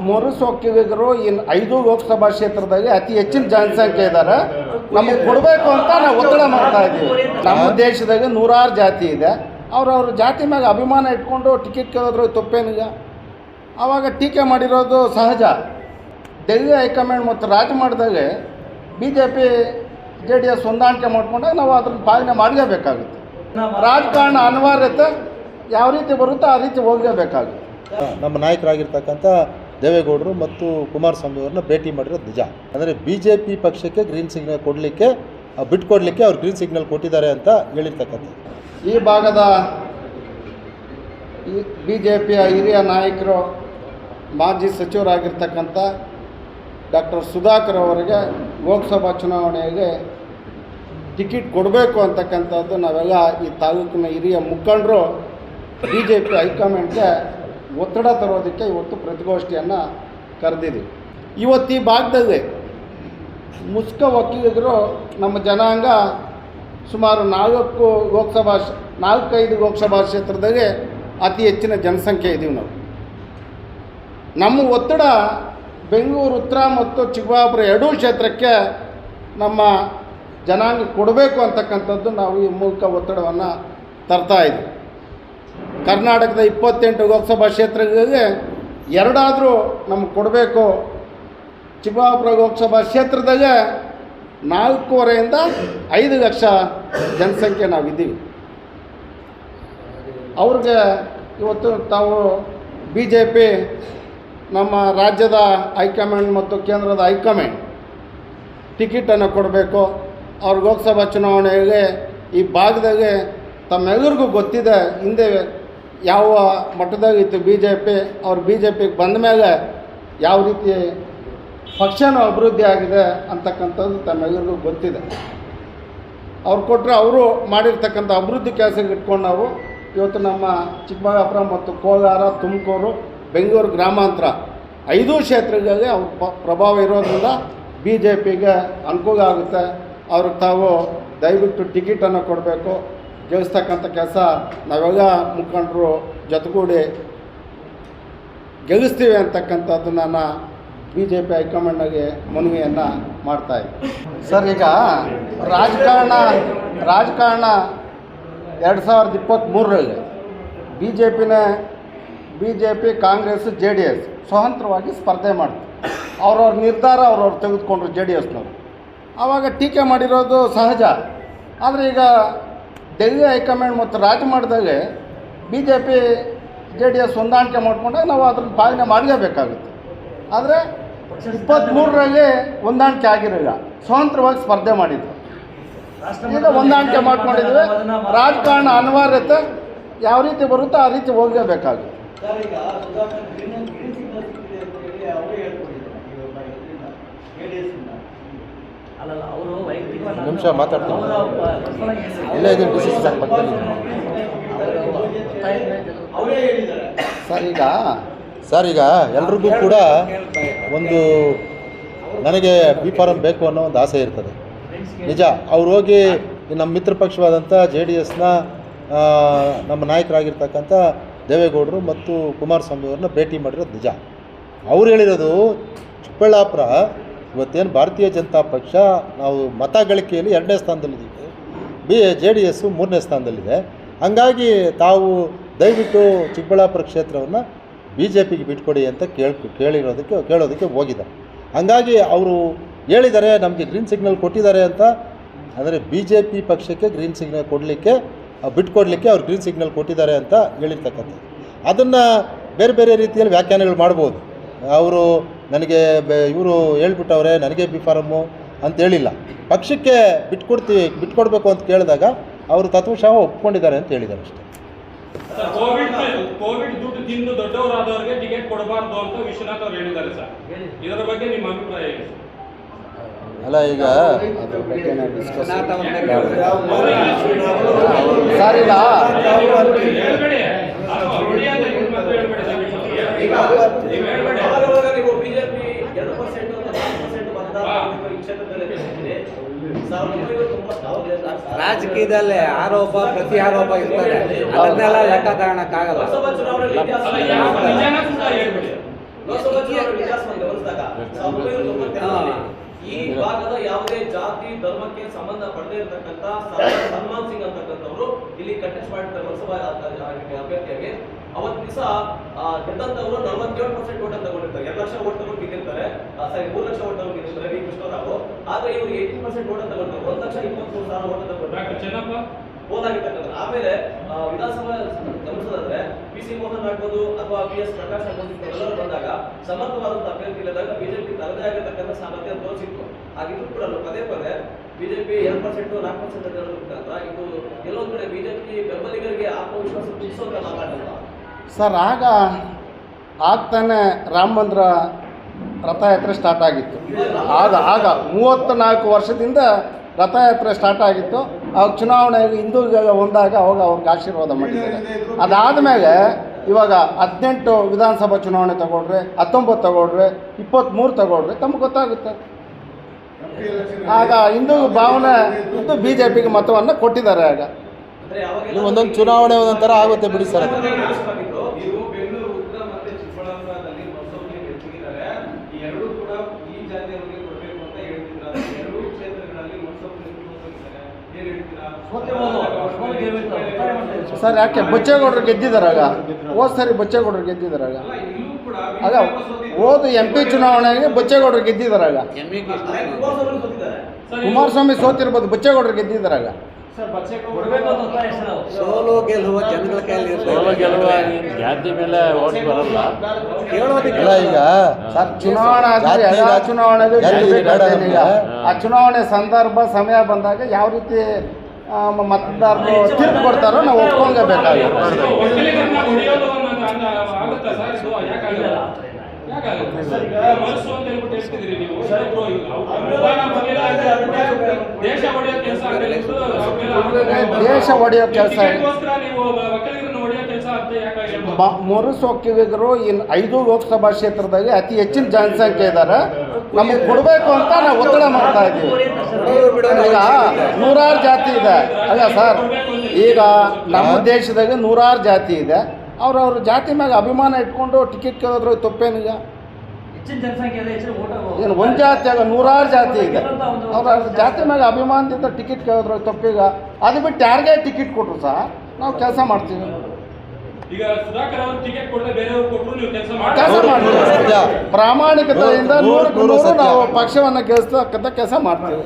ಮೊರಸ್ ಒಕ್ಕಲಿಗರು ಇನ್ನು 5 ಲೋಕಸಭಾ ಕ್ಷೇತ್ರದಾಗೆ ಅತಿ ಹೆಚ್ಚಿನ ಜನಸಂಖ್ಯೆ ಇದ್ದಾರೆ. ನಮಗೆ ಕೊಡಬೇಕು ಅಂತ ನಾವು ಒತ್ತಡ ಮಾಡ್ತಾ ಇದ್ದೀವಿ. ನಮ್ಮ ದೇಶದಾಗ ನೂರಾರು ಜಾತಿ ಇದೆ. ಅವ್ರವ್ರ ಜಾತಿ ಮ್ಯಾಗ ಅಭಿಮಾನ ಇಟ್ಕೊಂಡು ಟಿಕೆಟ್ ಕೇಳಿದ್ರು ತಪ್ಪೇನೀಗ. ಆವಾಗ ಟೀಕೆ ಮಾಡಿರೋದು ಸಹಜ. ಡೆಲ್ಲಿ ಹೈಕಮಾಂಡ್ ಮತ್ತು ರಾಜ್ಯ ಮಾಡಿದಾಗ BJP JDS ಹೊಂದಾಣಿಕೆ ಮಾಡ್ಕೊಂಡಾಗ ನಾವು ಅದನ್ನು ಪಾಲನೆ ಮಾಡಲೇಬೇಕಾಗುತ್ತೆ. ರಾಜಕಾರಣ ಅನಿವಾರ್ಯತೆ ಯಾವ ರೀತಿ ಬರುತ್ತೋ ಆ ರೀತಿ ಹೋಗಲೇಬೇಕಾಗುತ್ತೆ. ನಮ್ಮ ನಾಯಕರಾಗಿರ್ತಕ್ಕಂಥ ದೇವೇಗೌಡರು ಮತ್ತು ಕುಮಾರಸ್ವಾಮಿ ಅವ್ರನ್ನ ಭೇಟಿ ಮಾಡಿರೋದು ನಿಜ. ಅಂದರೆ BJP ಪಕ್ಷಕ್ಕೆ ಗ್ರೀನ್ ಸಿಗ್ನಲ್ ಕೊಡಲಿಕ್ಕೆ ಬಿಟ್ಕೊಡ್ಲಿಕ್ಕೆ ಅವ್ರು ಗ್ರೀನ್ ಸಿಗ್ನಲ್ ಕೊಟ್ಟಿದ್ದಾರೆ ಅಂತ ಹೇಳಿರ್ತಕ್ಕಂಥ ಈ ಭಾಗದ BJPಯ ಹಿರಿಯ ನಾಯಕರು ಮಾಜಿ ಸಚಿವರಾಗಿರ್ತಕ್ಕಂಥ ಡಾಕ್ಟರ್ ಸುಧಾಕರ್ ಅವರಿಗೆ ಲೋಕಸಭಾ ಚುನಾವಣೆಗೆ ಟಿಕೆಟ್ ಕೊಡಬೇಕು ಅಂತಕ್ಕಂಥದ್ದು ನಾವೆಲ್ಲ ಈ ತಾಲೂಕಿನ ಹಿರಿಯ ಮುಖಂಡರು BJP ಹೈಕಮಾಂಡ್ಗೆ ಒತ್ತಡ ತರೋದಕ್ಕೆ ಇವತ್ತು ಪ್ರತಿಗೋಷ್ಠಿಯನ್ನು ಕರೆದಿದ್ದೀವಿ. ಇವತ್ತು ಈ ಭಾಗದಲ್ಲಿ ಮುಸ್ಕ ಒಕ್ಕಲಿಗರು ನಮ್ಮ ಜನಾಂಗ ಸುಮಾರು 4-5 ಲೋಕಸಭಾ ಕ್ಷೇತ್ರದಾಗೆ ಅತಿ ಹೆಚ್ಚಿನ ಜನಸಂಖ್ಯೆ ಇದ್ದೀವಿ ನಾವು. ನಮ್ಮ ಒತ್ತಡ ಬೆಂಗಳೂರು ಉತ್ತರ ಮತ್ತು ಚಿಕ್ಕಬಳ್ಳಾಪುರ ಎರಡೂ ಕ್ಷೇತ್ರಕ್ಕೆ ನಮ್ಮ ಜನಾಂಗ ಕೊಡಬೇಕು ಅಂತಕ್ಕಂಥದ್ದು ನಾವು ಈ ಮೂಲಕ ಒತ್ತಡವನ್ನು ತರ್ತಾ ಇದ್ದೀವಿ. ಕರ್ನಾಟಕದ 28 ಲೋಕಸಭಾ ಕ್ಷೇತ್ರಗಳಿಗೆ 2 ನಮಗೆ ಕೊಡಬೇಕು. ಚಿಕ್ಕಬಳ್ಳಾಪುರ ಲೋಕಸಭಾ ಕ್ಷೇತ್ರದಾಗೆ 4.5 ರಿಂದ 5 ಲಕ್ಷ ಜನಸಂಖ್ಯೆ ನಾವಿದ್ದೀವಿ. ಅವ್ರಿಗೆ ಇವತ್ತು ತಾವು BJP ನಮ್ಮ ರಾಜ್ಯದ ಹೈಕಮಾಂಡ್ ಮತ್ತು ಕೇಂದ್ರದ ಹೈಕಮಾಂಡ್ ಟಿಕೆಟನ್ನು ಕೊಡಬೇಕು. ಅವ್ರ ಲೋಕಸಭಾ ಚುನಾವಣೆಗೆ ಈ ಭಾಗದಾಗೆ ತಮ್ಮೆಲ್ಲರಿಗೂ ಗೊತ್ತಿದೆ ಹಿಂದೆ ಯಾವ ಮಟ್ಟದಾಗಿತ್ತು BJP. ಅವ್ರು BJPಗೆ ಬಂದ ಮೇಲೆ ಯಾವ ರೀತಿ ಪಕ್ಷನೂ ಅಭಿವೃದ್ಧಿ ಆಗಿದೆ ಅಂತಕ್ಕಂಥದ್ದು ತಮ್ಮೆಲ್ಲರಿಗೂ ಗೊತ್ತಿದೆ. ಅವ್ರು ಕೊಟ್ಟರೆ ಅವರು ಮಾಡಿರ್ತಕ್ಕಂಥ ಅಭಿವೃದ್ಧಿ ಕೆಲಸಕ್ಕೆ ಇಟ್ಕೊಂಡು ನಾವು ಇವತ್ತು ನಮ್ಮ ಚಿಕ್ಕಬಳ್ಳಾಪುರ ಮತ್ತು ಕೋಲಾರ, ತುಮಕೂರು, ಬೆಂಗಳೂರು ಗ್ರಾಮಾಂತರ 5 ಕ್ಷೇತ್ರಗಳಿಗೆ ಅವ್ರ ಪ್ರಭಾವ ಇರೋದ್ರಿಂದ BJPಗೆ ಅನುಕೂಲ ಆಗುತ್ತೆ. ಅವ್ರಿಗೆ ತಾವು ದಯವಿಟ್ಟು ಟಿಕೆಟನ್ನು ಕೊಡಬೇಕು. ಗೆಲ್ಲಿಸ್ತಕ್ಕಂಥ ಕೆಲಸ ನಾವೆಲ್ಲ ಮುಖಂಡರು ಜೊತೆಗೂಡಿ ಗೆಲ್ಲಿಸ್ತೀವಿ ಅಂತಕ್ಕಂಥದ್ದು ನನ್ನ BJP ಹೈಕಮಾಂಡ್ಗೆ ಮನವಿಯನ್ನು ಮಾಡ್ತಾಯಿದ್ದೆ. ಸರ್, ಈಗ ರಾಜಕಾರಣ 2023ರಲ್ಲಿ BJP, ಕಾಂಗ್ರೆಸ್, JDS ಸ್ವತಂತ್ರವಾಗಿ ಸ್ಪರ್ಧೆ ಮಾಡ್ತಾರೆ. ಅವ್ರವ್ರ ನಿರ್ಧಾರ ಅವ್ರವ್ರು ತೆಗೆದುಕೊಂಡ್ರು JDSನವರು. ಆವಾಗ ಟೀಕೆ ಮಾಡಿರೋದು ಸಹಜ. ಆದರೆ ಈಗ ಡೆಲ್ಲಿ ಹೈಕಮಾಂಡ್ ಮತ್ತು ರಾಜ್ಯ ಮಾಡಿದಾಗ BJP JDS ಹೊಂದಾಣಿಕೆ ಮಾಡ್ಕೊಂಡಾಗ ನಾವು ಅದನ್ನು ಪಾಲನೆ ಮಾಡಲೇಬೇಕಾಗುತ್ತೆ. ಆದರೆ 23ರಲ್ಲಿ ಹೊಂದಾಣಿಕೆ ಆಗಿರಲಿಲ್ಲ, ಸ್ವತಂತ್ರವಾಗಿ ಸ್ಪರ್ಧೆ ಮಾಡಿದ್ರು. ಈಗ ಹೊಂದಾಣಿಕೆ ಮಾಡ್ಕೊಂಡಿದ್ವಿ. ರಾಜಕಾರಣ ಅನಿವಾರ್ಯತೆ ಯಾವ ರೀತಿ ಬರುತ್ತೋ ಆ ರೀತಿ ಹೋಗಲೇಬೇಕಾಗುತ್ತೆ. ನಿಮಿಷ ಮಾತಾಡ್ತೀನಿ. ಇಲ್ಲ, ಇದು ಡಿಸಿಷನ್ ಪಕ್ಕದಲ್ಲಿ. ಸರ್, ಈಗ ಎಲ್ರಿಗೂ ಕೂಡ ಒಂದು ನನಗೆ B ಫಾರಂ ಬೇಕು ಅನ್ನೋ ಒಂದು ಆಸೆ ಇರ್ತದೆ. ನಿಜ. ಅವ್ರು ಹೋಗಿ ನಮ್ಮ ಮಿತ್ರ ಪಕ್ಷವಾದಂಥ JDSನ ನಮ್ಮ ನಾಯಕರಾಗಿರ್ತಕ್ಕಂಥ ದೇವೇಗೌಡರು ಮತ್ತು ಕುಮಾರಸ್ವಾಮಿ ಅವ್ರನ್ನ ಭೇಟಿ ಮಾಡಿರೋದು ನಿಜ. ಅವ್ರು ಹೇಳಿರೋದು ಚಿಕ್ಕಬಳ್ಳಾಪುರ ಇವತ್ತೇನು ಭಾರತೀಯ ಜನತಾ ಪಕ್ಷ ನಾವು ಮತ ಗಳಿಕೆಯಲ್ಲಿ 2ನೇ ಸ್ಥಾನದಲ್ಲಿದ್ದೀವಿ, JDS 3ನೇ ಸ್ಥಾನದಲ್ಲಿದೆ. ಹಂಗಾಗಿ ತಾವು ದಯವಿಟ್ಟು ಚಿಕ್ಕಬಳ್ಳಾಪುರ ಕ್ಷೇತ್ರವನ್ನು BJPಗೆ ಬಿಟ್ಕೊಡಿ ಅಂತ ಕೇಳೋದಕ್ಕೆ ಹೋಗಿದ್ದಾರೆ. ಹಂಗಾಗಿ ಅವರು ಹೇಳಿದ್ದಾರೆ ನಮಗೆ ಗ್ರೀನ್ ಸಿಗ್ನಲ್ ಕೊಟ್ಟಿದ್ದಾರೆ ಅಂತ. ಅಂದರೆ BJP ಪಕ್ಷಕ್ಕೆ ಗ್ರೀನ್ ಸಿಗ್ನಲ್ ಕೊಡಲಿಕ್ಕೆ ಬಿಟ್ಕೊಡ್ಲಿಕ್ಕೆ ಅವ್ರು ಗ್ರೀನ್ ಸಿಗ್ನಲ್ ಕೊಟ್ಟಿದ್ದಾರೆ ಅಂತ ಹೇಳಿರ್ತಕ್ಕಂಥದ್ದು. ಅದನ್ನು ಬೇರೆ ಬೇರೆ ರೀತಿಯಲ್ಲಿ ವ್ಯಾಖ್ಯಾನಗಳು ಮಾಡ್ಬೋದು. ಅವರು ನನಗೆ ಇವರು ಹೇಳ್ಬಿಟ್ಟವ್ರೆ ನನಗೆ B ಫಾರಮ್ಮು ಅಂತ ಹೇಳಿಲ್ಲ. ಪಕ್ಷಕ್ಕೆ ಬಿಟ್ಕೊಡ್ಬೇಕು ಅಂತ ಕೇಳಿದಾಗ ಅವರು ತತ್ವಶಃ ಒಪ್ಕೊಂಡಿದ್ದಾರೆ ಅಂತ ಹೇಳಿದ್ದಾರೆ ಅಷ್ಟೇ. ಕೋವಿಡ್ ದುಡ್ಡು ತಿಂದು ದೊಡ್ಡವರಾದವರಿಗೆ ಟಿಕೆಟ್ ಕೊಡಬಾರ್ದು ಅಂತ ವಿಶ್ವನಾಥ್ ಅವರು ಹೇಳಿದ್ದಾರೆ ಸರ್. ಇದರ ಬಗ್ಗೆ ನಿಮ್ಮ ಅಭಿಪ್ರಾಯ ಏನು? ಅಲ್ಲ, ಈಗ ರಾಜಕೀಯದಲ್ಲಿ ಆರೋಪ ಪ್ರತಿ ಆರೋಪ ಇರ್ತದೆ, ಅದನ್ನೆಲ್ಲ ಲೆಕ್ಕ ತಗೊಳಕ್ಕಾಗಲ್ಲ. ಲೋಕಸಭಾ ಚುನಾವಣೆ ಇತಿಹಾಸವನ್ನು ಗಮನಿಸಿದಾಗ 1992ರಲ್ಲಿ ಈ ಭಾಗದ ಯಾವುದೇ ಜಾತಿ ಧರ್ಮಕ್ಕೆ ಸಂಬಂಧ ಪಡದೇ ಇರತಕ್ಕಂತ ಸಲ್ಮಾನ್ ಸಿಂಗ್ ಅಂತಕ್ಕಂಥವ್ರು ಇಲ್ಲಿ ಕಂಟೆಸ್ಟ್ ಮಾಡಿರ್ತಾರೆ ಲೋಕಸಭಾ ಅಭ್ಯರ್ಥಿಯಾಗಿ. ಅವತ್ತು ದಿವಸ ಗೆದ್ದಂತವರು 47% ಓಟ್ ಅಂತ ತಗೊಂಡಿರ್ತಾರೆ. 2 ಲಕ್ಷ ಓಟ್ ತಗೊಂಡು ಗೆದ್ದಿರ್ತಾರೆ, 3 ಲಕ್ಷ ಓಟ್ ತಗೊಂಡು ಗೆದ್ದಿರ್ತಾರೆ ವಿ ಕೃಷ್ಣರಾವ್. ಆದ್ರೆ ಇವರು 18% ಓಟ್ ತಗೊಂಡಿರ್ತಾರೆ, 1,23,000 ಓಟ್ ತಗೊಂಡಿರ್ತಾರೆ ಹೋದಾಗಿರ್ತಕ್ಕಂಥ. ಆಮೇಲೆ ವಿಧಾನಸಭಾ ಗಮನಿಸೋದಾದ್ರೆ PC ಮೋಹನ್ ಆಗ್ಬೋದು ಅಥವಾ PS ಪ್ರಕಾಶ್ ಆಗ್ಬೋದು ಎಲ್ಲರೂ ಬಂದಾಗ ಸಮರ್ಥವಾದಂತಹ ಅಭ್ಯರ್ಥಿ ಇಲ್ಲದಾಗ ಬಿಜೆಪಿ ತನ್ನದೇ ಆಗಿರ್ತಕ್ಕಂಥ ಸಾಮರ್ಥ್ಯ ತೋರಿಸಿತ್ತು. ಆಗಿದ್ರು ಕೂಡ ಪದೇ ಪದೇ ಬಿಜೆಪಿ 2%, 4% ಅಂತ ಹೇಳೋದಕ್ಕಿಂತ ಇದು ಎಲ್ಲೊಂದ್ ಕಡೆ ಬಿಜೆಪಿ ಬೆಂಬಲಿಗರಿಗೆ ಆತ್ಮವಿಶ್ವಾಸ ತುಂಬಿಸೋಕೆ ಮಾತಾಡಲ್ಲ ಸರ್. ಆಗ್ತಾನೆ ರಾಮ ಮಂದಿರ ರಥಯಾತ್ರೆ ಸ್ಟಾರ್ಟ್ ಆಗಿತ್ತು. ಆಗ 34 ವರ್ಷದಿಂದ ರಥಯಾತ್ರೆ ಸ್ಟಾರ್ಟ್ ಆಗಿತ್ತು. ಅವಾಗ ಚುನಾವಣೆಗೆ ಹಿಂದೂಗಳು ಒಂದಾಗ ಅವಾಗ ಅವ್ರಿಗೆ ಆಶೀರ್ವಾದ ಮಾಡಿದ್ದಾರೆ. ಅದಾದಮೇಲೆ ಇವಾಗ 18 ವಿಧಾನಸಭಾ ಚುನಾವಣೆ ತಗೊಂಡ್ರೆ, 19 ತಗೊಂಡ್ರೆ, 23 ತಗೊಂಡ್ರೆ ತಮಗೆ ಗೊತ್ತಾಗುತ್ತೆ. ಆಗ ಹಿಂದೂ ಭಾವನೆ ಇದ್ದು BJPಗೆ ಮತವನ್ನು ಕೊಟ್ಟಿದ್ದಾರೆ. ಆಗ ಒಂದೊಂದು ಚುನಾವಣೆ ಒಂದೊಂದು ಥರ ಆಗುತ್ತೆ ಬಿಡಿ ಸರ್. ನೀವು ಬೆಂಗಳೂರು ಉತ್ತರ ಮತ್ತೆ ಚಿಕ್ಕಬಳ್ಳಾಪುರದಲ್ಲಿ ಮಸೂದೆ ಗೆದ್ದಿದ್ದಾರೆ. ಈ ಎರಡೂ ಕೂಡ ಈ ಜಾತಿಯವರಿಗೆ ಕೊಡಬೇಕು ಅಂತ ಹೇಳ್ತಿದ್ದಾರೆ. ಎರಡೂ ಕ್ಷೇತ್ರಗಳಲ್ಲಿ ಮಸೂದೆ ಏನ್ ಹೇಳ್ತೀರಾ ಸರ್? ಯಾಕೆ ಬಚ್ಚೇಗೌಡರು ಗೆದ್ದಿದ್ದಾರೆ ಆಗ? ಹೋದ ಸರಿ ಬಚ್ಚೇಗೌಡರು ಗೆದ್ದಿದ್ದಾರೆ ಆಗ. ಇಲ್ಲೂ ಕೂಡ ಆಗ ಹೋದ MP ಚುನಾವಣೆಗೆ ಬಚ್ಚೇಗೌಡರು ಗೆದ್ದಿದ್ದಾರೆ ಆಗ. ಕುಮಾರಸ್ವಾಮಿ ಸೋತಿರ್ಬೋದು, ಬಚ್ಚೇಗೌಡರು ಗೆದ್ದಿದ್ದಾರೆ ಆಗ. ಸೋಲು ಗೆಲುವು ಜನಗಳ ಕೈಯಲ್ಲಿ ಜಾತಿ ಮೇಲೆ ಓಟ್ ಬರಲ್ಲ. ಅಲ್ಲ ಈಗ ಸರ್, ಚುನಾವಣೆ ಆದ್ರೆ ಎಲ್ಲ ಚುನಾವಣೆಗೂ ಈಗ ಆ ಚುನಾವಣೆ ಸಂದರ್ಭ ಸಮಯ ಬಂದಾಗ ಯಾವ ರೀತಿ ಮತದಾರರು ತೀರ್ಪು ಕೊಡ್ತಾರೋ ನಾವು ಒಪ್ಕೊಂಡೇಬೇಕಾಗುತ್ತೆ. ಒಕ್ಕಲಿಗರನ್ನ ಹೊಡೆಯೋದು ಆಗುತ್ತಾ ಸರ್? ಇದು ಯಾಕಾಗಲ್ಲ? ಮನಸ್ಸು ಅಂತ ಹೇಳ್ಬಿಟ್ಟು ಹೇಳ್ತಿದ್ದೀರಿ ನೀವು. ದೇಶ ಹೊಡೆಯೋ ಕೆಲಸ ದೇಶ ಹೊಡೆಯೋ ಕೆಲಸ ನೀವು ಒಕ್ಕಲಿಗರನ್ನ ಹೊಡೆಯೋ ಕೆಲಸ ಅಂತ ಯಾಕಾಗಲ್ಲ? ಮುರುಸೊಕ್ಕಿಗರು ಇನ್ನು 5 ಲೋಕಸಭಾ ಕ್ಷೇತ್ರದಲ್ಲಿ ಅತಿ ಹೆಚ್ಚಿನ ಜನಸಂಖ್ಯೆ ಇದ್ದಾರೆ. ನಮಗೆ ಕೊಡಬೇಕು ಅಂತ ನಾವು ಒತ್ತಡ ಮಾಡ್ತಾ ಇದ್ದೀವಿ. ಈಗ 100 ಜಾತಿ ಇದೆ ಅಲ್ಲ ಸರ್? ಈಗ ನಮ್ಮ ದೇಶದಾಗ 100 ಜಾತಿ ಇದೆ. ಅವ್ರವ್ರ ಜಾತಿ ಮ್ಯಾಗ ಅಭಿಮಾನ ಇಟ್ಕೊಂಡು ಟಿಕೆಟ್ ಕೇಳಿದ್ರು ತಪ್ಪೇನೀಗ? ಏನು ಒಂದು ಜಾತಿಯಾಗ 100 ಜಾತಿ ಇದೆ, ಅವ್ರ ಜಾತಿ ಮ್ಯಾಗ ಅಭಿಮಾನದಿಂದ ಟಿಕೆಟ್ ಕೇಳಿದ್ರು ತಪ್ಪೀಗ? ಅದು ಬಿಟ್ಟು ಯಾರಿಗೆ ಟಿಕೆಟ್ ಕೊಟ್ಟರು ಸಹ ನಾವು ಕೆಲಸ ಮಾಡ್ತೀವಿ. ಈಗ ಸುಧಾಕರ್ ಅವರು ಟಿಕೆಟ್ ಕೊಡದೆ ಬೇರೆಯವರು ಕೊಟ್ಟರು ನೀವು ಕೆಲಸ ಮಾಡ್ತೀವಿ. ಪ್ರಾಮಾಣಿಕತೆಯಿಂದ 100ಕ್ಕೆ 100 ನಾವು ಪಕ್ಷವನ್ನು ಗೆಲ್ಲಿಸ್ತಕ್ಕಂಥ ಕೆಲಸ ಮಾಡ್ತೀವಿ.